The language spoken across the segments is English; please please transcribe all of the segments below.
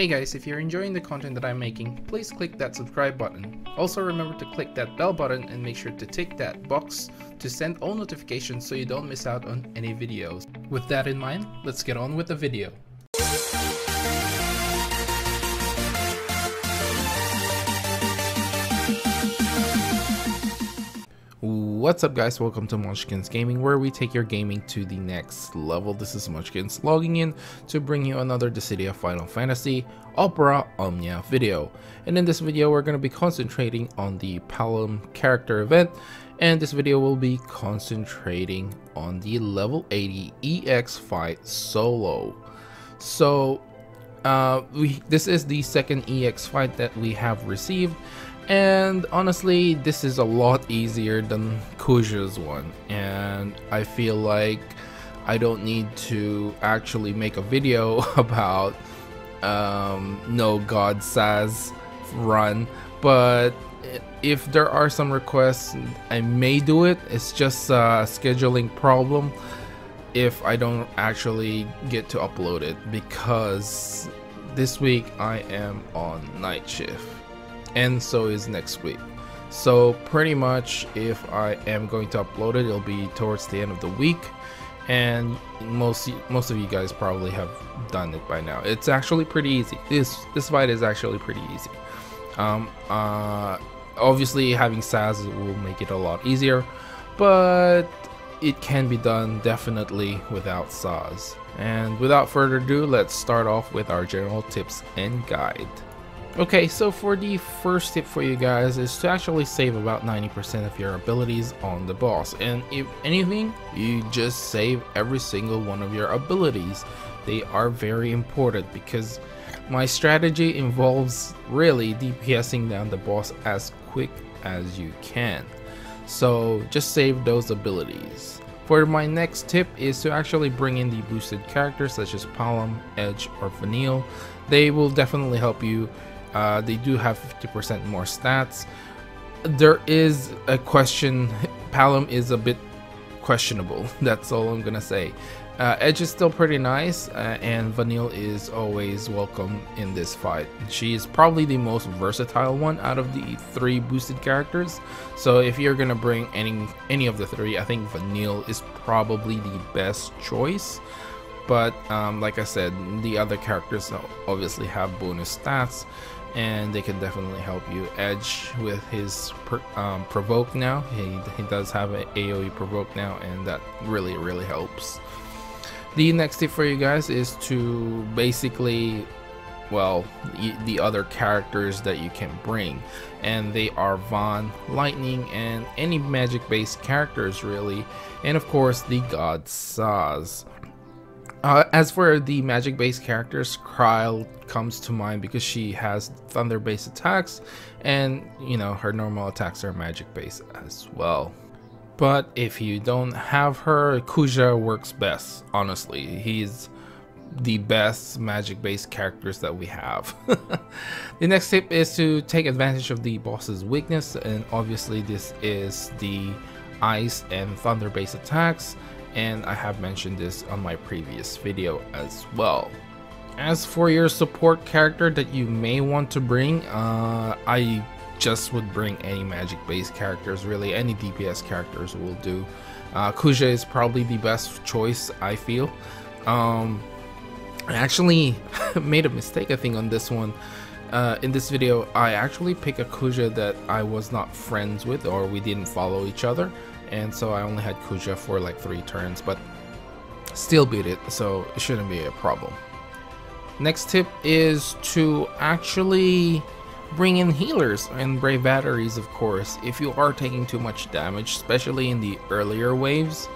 Hey guys, if you're enjoying the content that I'm making, please click that subscribe button. Also remember to click that bell button and make sure to tick that box to send all notifications so you don't miss out on any videos. With that in mind, let's get on with the video. What's up guys, welcome to Munchkins Gaming, where we take your gaming to the next level. This is Munchkins logging in to bring you another Dissidia Final Fantasy Opera Omnia video. And in this video we're going to be concentrating on the Palom character event, and this video will be concentrating on the level 80 EX fight solo. So this is the second EX fight that we have received. And honestly, this is a lot easier than Kuja's one, and I feel like I don't need to actually make a video about no God says run, but if there are some requests, I may do it. It's just a scheduling problem if I don't actually get to upload it, because this week I am on night shift. And so is next week. So pretty much if I am going to upload it, it'll be towards the end of the week, and most of you guys probably have done it by now. It's actually pretty easy. This fight is actually pretty easy. Obviously having SAS will make it a lot easier, but it can be done definitely without SAS. And without further ado, let's start off with our general tips and guide. Okay, so for the first tip for you guys is to actually save about 90% of your abilities on the boss, and if anything, you just save every single one of your abilities. They are very important because my strategy involves really DPSing down the boss as quick as you can, so just save those abilities. For my next tip is to actually bring in the boosted characters such as Palom, Edge, or Vanille. They will definitely help you. They do have 50% more stats. There is a question. Palom is a bit questionable. That's all I'm gonna say. Edge is still pretty nice, and Vanille is always welcome in this fight. She is probably the most versatile one out of the three boosted characters. So if you're gonna bring any of the three, I think Vanille is probably the best choice. But like I said, the other characters obviously have bonus stats, and they can definitely help you. Edge with his provoke now, he does have an AoE provoke now, and that really helps. The next tip for you guys is to basically, well, the other characters that you can bring, and they are Vaughn, Lightning, and any magic based characters really, and of course the god Saz. As for the magic based characters, Kryle comes to mind because she has thunder based attacks, and you know, her normal attacks are magic based as well. But if you don't have her, Kuja works best. Honestly, he's the best magic based characters that we have. The next tip is to take advantage of the boss's weakness, and obviously this is the ice and thunder based attacks, and I have mentioned this on my previous video as well. As for your support character that you may want to bring, I just would bring any magic based characters, really. Any DPS characters will do. Kuja is probably the best choice, I feel. I actually made a mistake, I think, on this one. In this video I actually picked a Kuja that I was not friends with, or we didn't follow each other, and so I only had Kuja for like 3 turns, but still beat it, so it shouldn't be a problem. Next tip is to actually bring in healers and brave batteries, of course. If you are taking too much damage, especially in the earlier waves,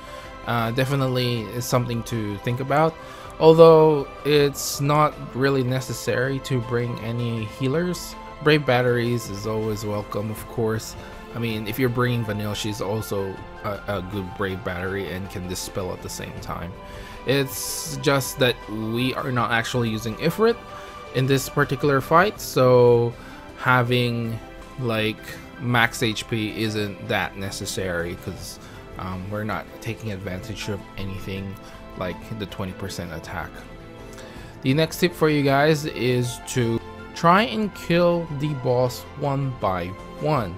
definitely is something to think about. Although it's not really necessary to bring any healers, brave batteries is always welcome, of course. I mean, if you're bringing Vanille, she's also a good brave battery and can dispel at the same time. It's just that we are not actually using Ifrit in this particular fight, so having like max HP isn't that necessary, because we're not taking advantage of anything like the 20% attack. The next tip for you guys is to try and kill the boss one by one.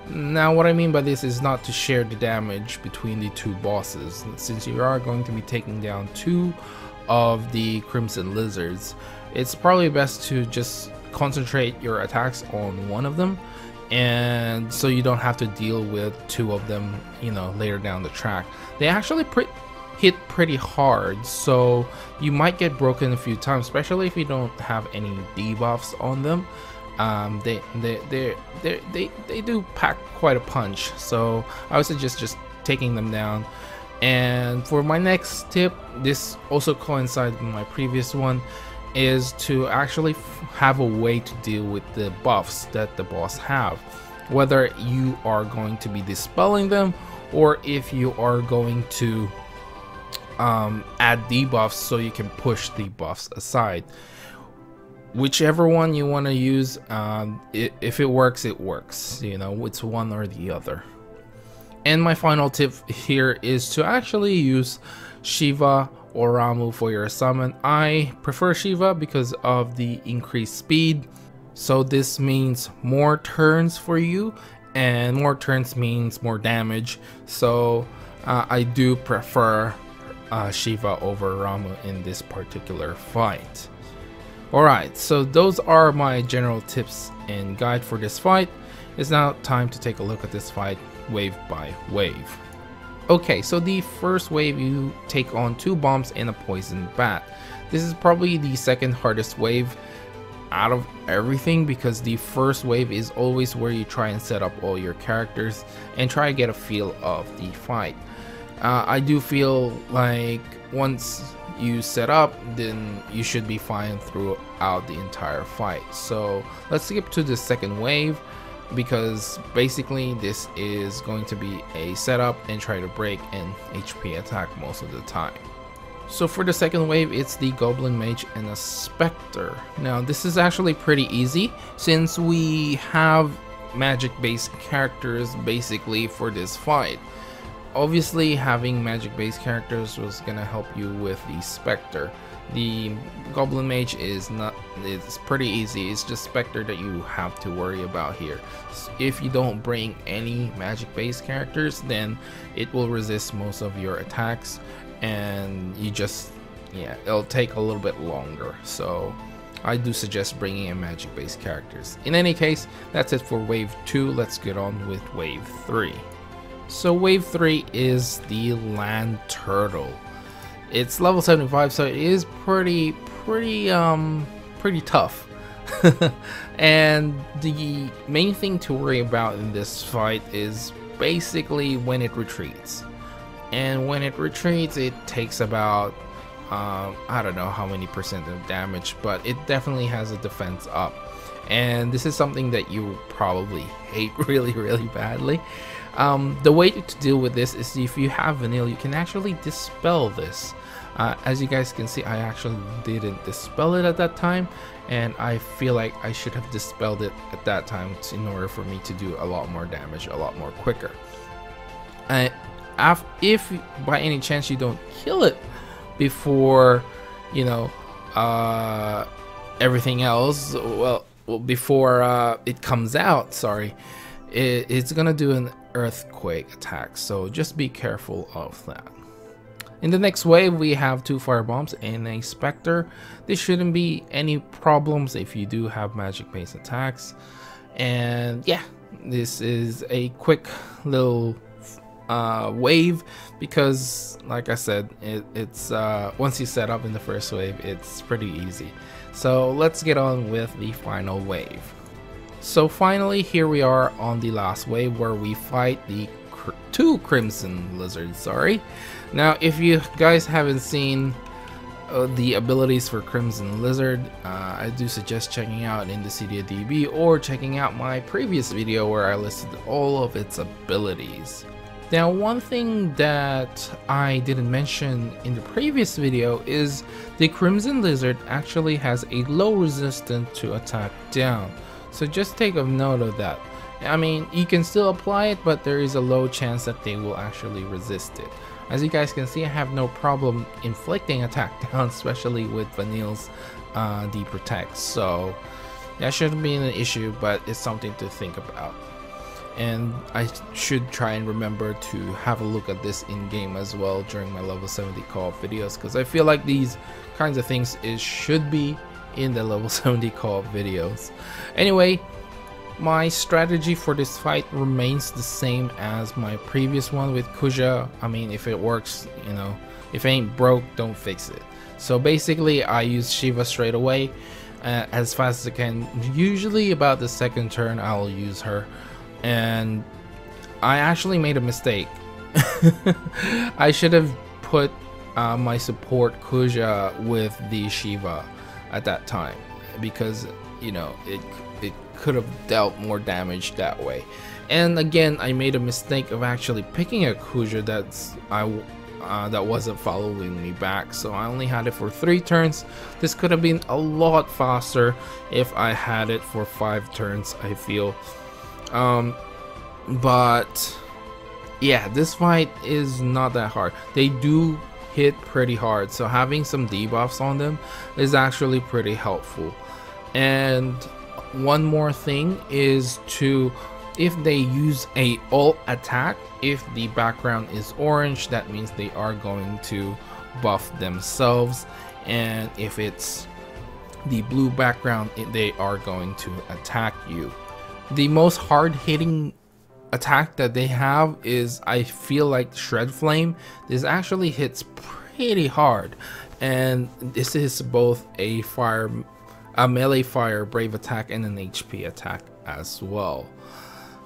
Now what I mean by this is not to share the damage between the two bosses, since you are going to be taking down 2 of the Crimson Lizards. It's probably best to just concentrate your attacks on one of them, and so you don't have to deal with 2 of them, you know, later down the track. They actually hit pretty hard, so you might get broken a few times, especially if you don't have any debuffs on them. They do pack quite a punch, so I would suggest just taking them down. And for my next tip, this also coincides with my previous one, is to actually have a way to deal with the buffs that the boss have, whether you are going to be dispelling them or if you are going to add debuffs so you can push the buffs aside. Whichever one you want to use, if it works, it works. You know, it's one or the other. And my final tip here is to actually use Shiva or Ramu for your summon. I prefer Shiva because of the increased speed. So this means more turns for you, and more turns means more damage. So I do prefer Shiva over Ramu in this particular fight. Alright, so those are my general tips and guide for this fight. It's now time to take a look at this fight wave by wave. Okay, so the first wave, you take on 2 bombs and a poison bat. This is probably the second hardest wave out of everything, because the first wave is always where you try and set up all your characters and try to get a feel of the fight. I do feel like once you set up, then you should be fine throughout the entire fight. So let's skip to the second wave, because basically this is going to be a setup and try to break an HP attack most of the time. So for the second wave, it's the Goblin Mage and a Spectre. Now this is actually pretty easy since we have magic based characters basically for this fight. Obviously having magic based characters was gonna help you with the Spectre. The Goblin Mage is not, it's pretty easy. It's just Spectre that you have to worry about here. If you don't bring any magic based characters, then it will resist most of your attacks, and you just, yeah, it'll take a little bit longer. So I do suggest bringing in magic based characters. In any case, that's it for wave 2. Let's get on with wave 3. So wave 3 is the Land Turtle. It's level 75, so it is pretty tough. And the main thing to worry about in this fight is basically when it retreats. And when it retreats, it takes about I don't know how many percent of damage, but it definitely has a defense up. And this is something that you probably hate really badly. The way to deal with this is, if you have Vanille, you can actually dispel this. As you guys can see, I actually didn't dispel it at that time, and I feel like I should have dispelled it at that time in order for me to do a lot more damage a lot more quicker. If by any chance you don't kill it before, you know, everything else, well before it comes out, sorry, it's gonna do an earthquake attack, so just be careful of that. In the next wave, we have 2 fire bombs and a Spectre. This shouldn't be any problems if you do have magic based attacks. And yeah, this is a quick little wave, because like I said, it's once you set up in the first wave, it's pretty easy. So let's get on with the final wave. So finally, here we are on the last wave, where we fight the 2 Crimson Lizards, sorry. Now if you guys haven't seen the abilities for Crimson Lizard, I do suggest checking out in Dissidia DB, or checking out my previous video where I listed all of its abilities. Now one thing that I didn't mention in the previous video is the Crimson Lizard actually has a low resistance to attack down. So just take a note of that. I mean, you can still apply it, but there is a low chance that they will actually resist it. As you guys can see, I have no problem inflicting attack down, especially with Vanille's D-Protect. So that shouldn't be an issue, but it's something to think about. And I should try and remember to have a look at this in game as well during my level 70 co-op videos, because I feel like these kinds of things should be in the level 70 co-op videos. Anyway, my strategy for this fight remains the same as my previous one with Kuja. I mean, if it works, you know, if it ain't broke, don't fix it. So basically I use Shiva straight away as fast as I can. Usually about the second turn I'll use her, and I actually made a mistake. I should have put my support Kuja with the Shiva at that time, because you know it could have dealt more damage that way. And again, I made a mistake of actually picking a Kuja that wasn't following me back, so I only had it for 3 turns. This could have been a lot faster if I had it for 5 turns, I feel. But yeah, this fight is not that hard. They do hit pretty hard, so having some debuffs on them is actually pretty helpful. And one more thing is to, if they use a ult attack, if the background is orange, that means they are going to buff themselves, and if it's the blue background, they are going to attack you. The most hard-hitting attack that they have is, I feel like, Shred Flame. This actually hits pretty hard, and this is both a melee fire brave attack and an HP attack as well.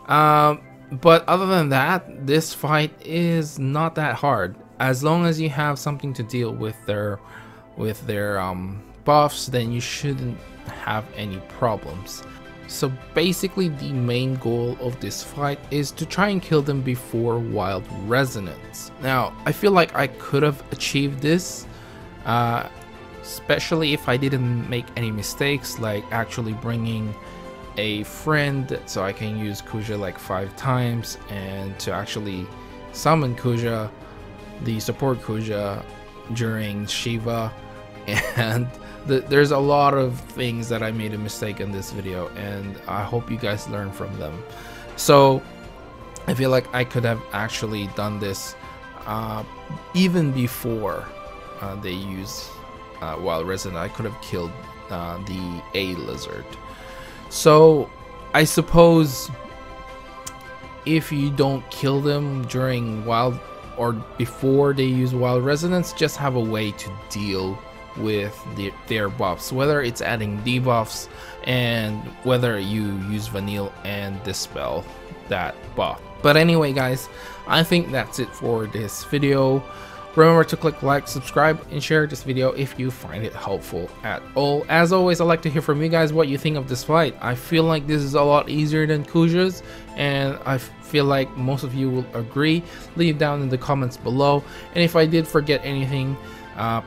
But other than that, this fight is not that hard. As long as you have something to deal with their buffs, then you shouldn't have any problems. So basically the main goal of this fight is to try and kill them before Wild Resonance. Now I feel like I could have achieved this, especially if I didn't make any mistakes, like actually bringing a friend so I can use Kuja like 5 times, and to actually summon Kuja, the support Kuja, during Shiva. And there's a lot of things that I made a mistake in this video, and I hope you guys learn from them. So I feel like I could have actually done this even before they use Wild Resident. I could have killed the A lizard. So I suppose if you don't kill them during wild or before they use Wild Resonance, just have a way to deal with their buffs, whether it's adding debuffs and whether you use Vanille and dispel that buff. But anyway guys, I think that's it for this video. Remember to click like, subscribe, and share this video if you find it helpful at all. As always, I'd like to hear from you guys what you think of this fight. I feel like this is a lot easier than Kuja's, and I feel like most of you will agree. Leave down in the comments below, and if I did forget anything,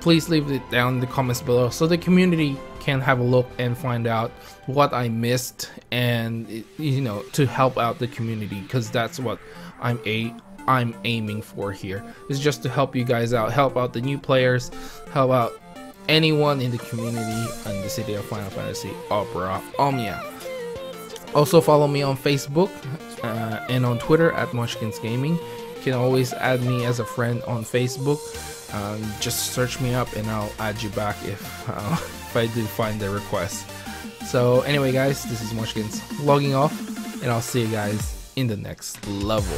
please leave it down in the comments below so the community can have a look and find out what I missed, and you know, to help out the community, because that's what I'm aiming for here, is just to help you guys out, help out the new players, help out anyone in the community on Dissidia, Final Fantasy, Opera, Omnia. Also follow me on Facebook and on Twitter at Munchkins Gaming. You can always add me as a friend on Facebook. Just search me up and I'll add you back if I do find the request. So anyway guys, this is Munchkins logging off, and I'll see you guys in the next level.